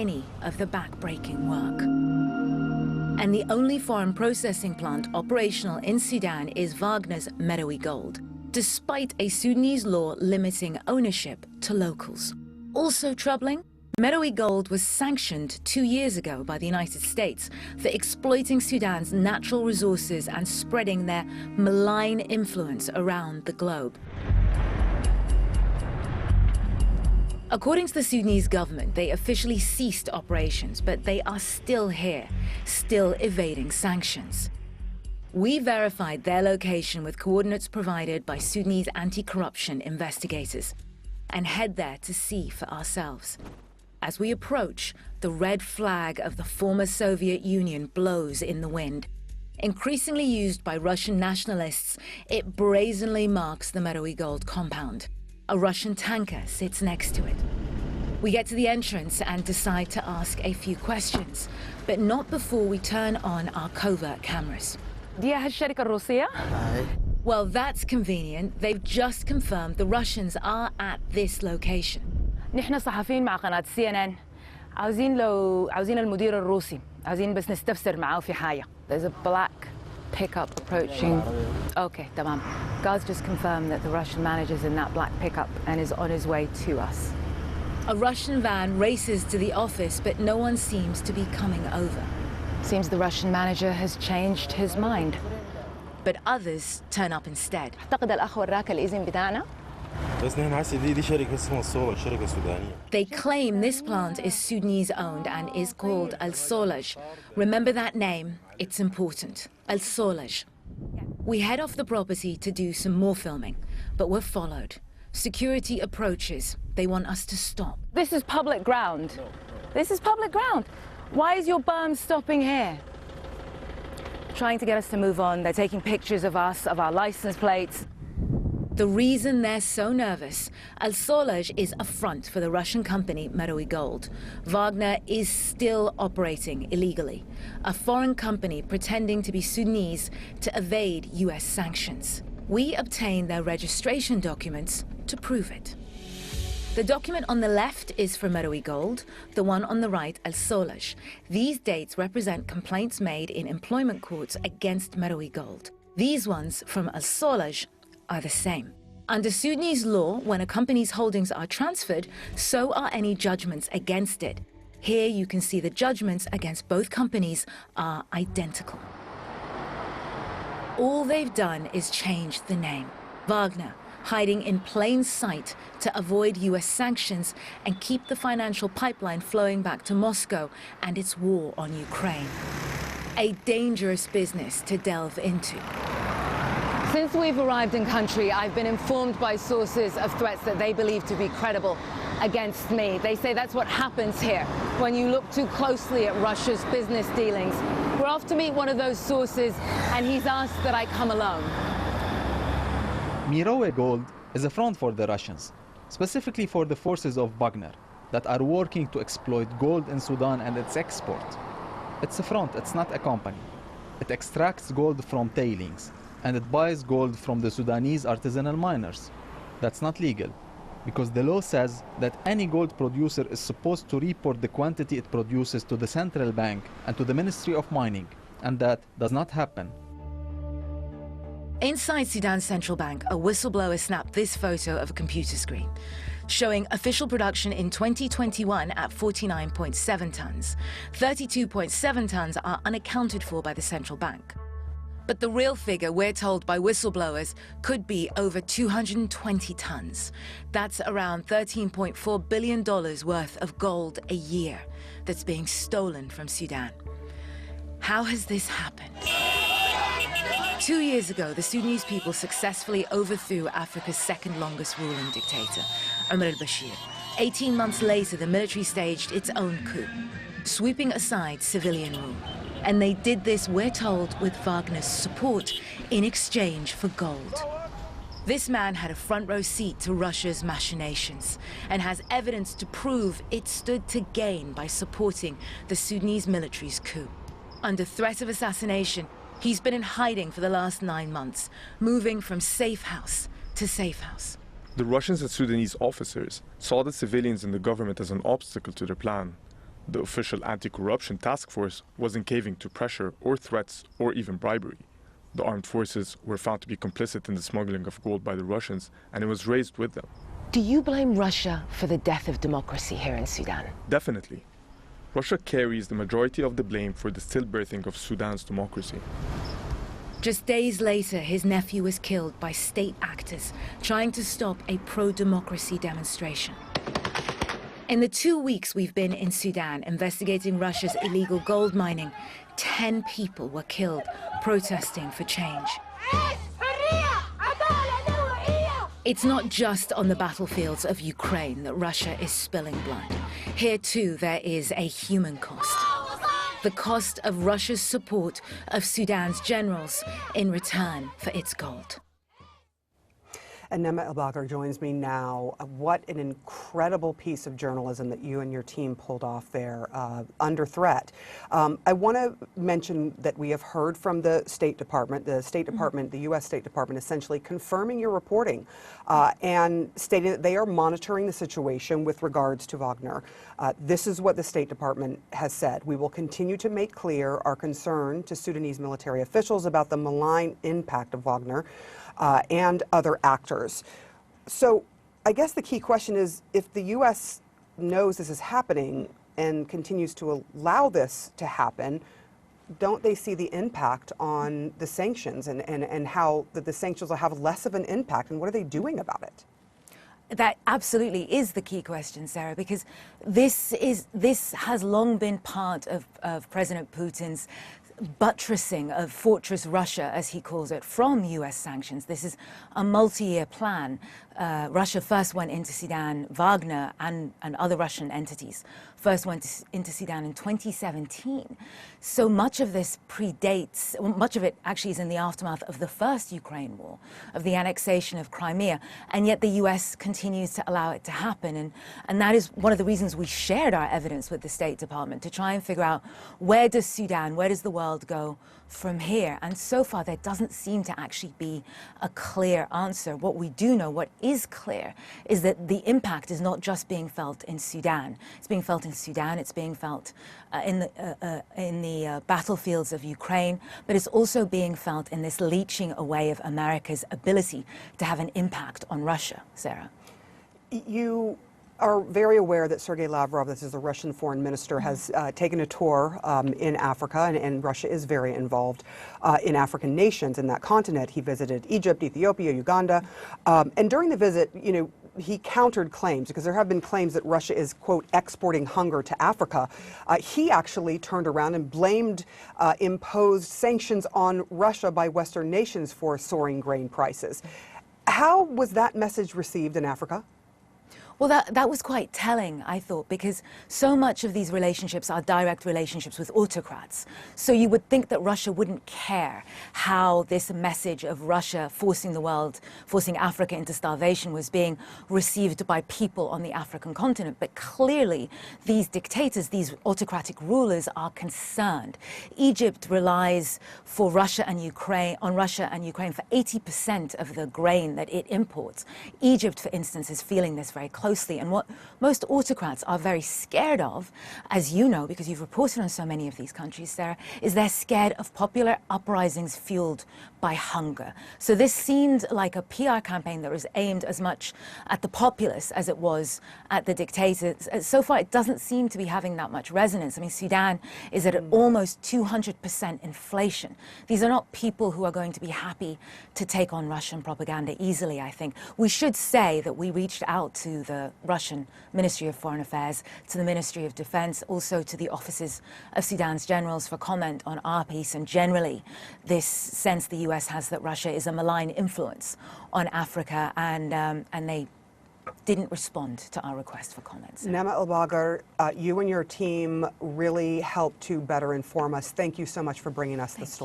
any of the back-breaking work. And the only foreign processing plant operational in Sudan is Wagner's Meadowy Gold, despite a Sudanese law limiting ownership to locals. Also troubling, Meadowy Gold was sanctioned 2 years ago by the United States for exploiting Sudan's natural resources and spreading their malign influence around the globe. According to the Sudanese government, they officially ceased operations, but they are still here, still evading sanctions. We verified their location with coordinates provided by Sudanese anti-corruption investigators and head there to see for ourselves. As we approach, the red flag of the former Soviet Union blows in the wind. Increasingly used by Russian nationalists, it brazenly marks the Meadowy Gold compound. A Russian tanker sits next to it. We get to the entrance and decide to ask a few questions, but not before we turn on our covert cameras. دي هالشركة الروسية؟ Well, that's convenient. They've just confirmed the Russians are at this location. نحن صحفيين مع قناة CNN. عاوزين المدير الروسي. عاوزين بس نستفسر معاه في حاجة. There's a black pickup approaching. Okay, تمام. Guards just confirmed that the Russian manager's in that black pickup and is on his way to us. A Russian van races to the office, but no one seems to be coming over. Seems the Russian manager has changed his mind. But others turn up instead. أعتقد الأخ وراك الإذن بتاعنا. They claim this plant is Sudanese owned and is called Al-Solaj. Remember that name, it's important. Al-Solaj. We head off the property to do some more filming, but we're followed. Security approaches. They want us to stop. This is public ground. This is public ground. Why is your berm stopping here? Trying to get us to move on. They're taking pictures of us, of our license plates. The reason they're so nervous, Al-Solaj is a front for the Russian company Meadowy Gold. Wagner is still operating illegally, a foreign company pretending to be Sudanese to evade US sanctions. We obtain their registration documents to prove it. The document on the left is for Meadowy Gold, the one on the right Al-Solaj. These dates represent complaints made in employment courts against Meadowy Gold. These ones from Al-Solaj are the same. Under Sudanese law, when a company's holdings are transferred, so are any judgments against it. Here you can see the judgments against both companies are identical. All they've done is change the name. Wagner, hiding in plain sight to avoid US sanctions and keep the financial pipeline flowing back to Moscow and its war on Ukraine. A dangerous business to delve into. Since we've arrived in country, I've been informed by sources of threats that they believe to be credible against me. They say that's what happens here when you look too closely at Russia's business dealings. We're off to meet one of those sources, and he's asked that I come alone. Meadowy Gold is a front for the Russians, specifically for the forces of Wagner that are working to exploit gold in Sudan and its export. It's a front, it's not a company. It extracts gold from tailings, and it buys gold from the Sudanese artisanal miners. That's not legal, because the law says that any gold producer is supposed to report the quantity it produces to the central bank and to the Ministry of Mining, and that does not happen. Inside Sudan's central bank, a whistleblower snapped this photo of a computer screen, showing official production in 2021 at 49.7 tons. 32.7 tons are unaccounted for by the central bank. But the real figure, we're told by whistleblowers, could be over 220 tons. That's around $13.4 billion worth of gold a year that's being stolen from Sudan. How has this happened? 2 years ago, the Sudanese people successfully overthrew Africa's second longest ruling dictator, Omar al-Bashir. 18 months later, the military staged its own coup, sweeping aside civilian rule. And they did this, we're told, with Wagner's support in exchange for gold. This man had a front row seat to Russia's machinations and has evidence to prove it stood to gain by supporting the Sudanese military's coup. Under threat of assassination, he's been in hiding for the last 9 months, moving from safe house to safe house. The Russians and Sudanese officers saw the civilians in the government as an obstacle to their plan. The official anti-corruption task force wasn't caving to pressure or threats or even bribery. The armed forces were found to be complicit in the smuggling of gold by the Russians, and it was raised with them. Do you blame Russia for the death of democracy here in Sudan? Definitely. Russia carries the majority of the blame for the stillbirthing of Sudan's democracy. Just days later, his nephew was killed by state actors trying to stop a pro-democracy demonstration. In the 2 weeks we've been in Sudan investigating Russia's illegal gold mining, 10 people were killed protesting for change. It's not just on the battlefields of Ukraine that Russia is spilling blood. Here too there is a human cost. The cost of Russia's support of Sudan's generals in return for its gold. And Nema El-Bagher joins me now. What an incredible piece of journalism that you and your team pulled off there, under threat. I want to mention that we have heard from the State Department. The State Department, the U.S. State Department, essentially confirming your reporting and stating that they are monitoring the situation with regards to Wagner. This is what the State Department has said. We will continue to make clear our concern to Sudanese military officials about the malign impact of Wagner and other actors. So I guess the key question is, if the U.S. knows this is happening and continues to allow this to happen, don't they see the impact on the sanctions and how the sanctions will have less of an impact, and what are they doing about it? That absolutely is the key question, Sarah, because this has long been part of President Putin's buttressing of Fortress Russia, as he calls it, from U.S. sanctions. This is a multi-year plan. Russia first went into Sudan, Wagner and other Russian entities first went into Sudan in 2017. So much of this predates, much of it actually is in the aftermath of the first Ukraine war, of the annexation of Crimea, and yet the U.S. continues to allow it to happen. And that is one of the reasons we shared our evidence with the State Department, to try and figure out, where does Sudan, where does the world go from here? And so far there doesn't seem to actually be a clear answer. What we do know, what is clear, is that the impact is not just being felt in Sudan. It's being felt in Sudan, it's being felt in the battlefields of Ukraine, but it's also being felt in this leeching away of America's ability to have an impact on Russia. Sarah? You are very aware that Sergei Lavrov, this is the Russian foreign minister, has taken a tour in Africa, and Russia is very involved in African nations in that continent. He visited Egypt, Ethiopia, Uganda, and during the visit, he countered claims, because there have been claims that Russia is, quote, exporting hunger to Africa. He actually turned around and blamed imposed sanctions on Russia by Western nations for soaring grain prices. How was that message received in Africa? Well, that was quite telling, I thought, because so much of these relationships are direct relationships with autocrats. So you would think that Russia wouldn't care how this message of Russia forcing the world, forcing Africa into starvation, was being received by people on the African continent. But clearly, these dictators, these autocratic rulers, are concerned. Egypt relies on Russia and Ukraine for 80% of the grain that it imports. Egypt, for instance, is feeling this very closely. And what most autocrats are very scared of, as you know, because you've reported on so many of these countries, Sarah, is they're scared of popular uprisings fueled by hunger. So this seemed like a PR campaign that was aimed as much at the populace as it was at the dictators. So far, it doesn't seem to be having that much resonance. I mean, Sudan is at almost 200% inflation. These are not people who are going to be happy to take on Russian propaganda easily, I think. We should say that we reached out to the Russian Ministry of Foreign Affairs, to the Ministry of Defense, also to the offices of Sudan's generals for comment on our piece, and generally this sense the US has that Russia is a malign influence on Africa, and they didn't respond to our request for comments. Nema El-Bagher, you and your team really helped to better inform us. Thank you so much for bringing us the story.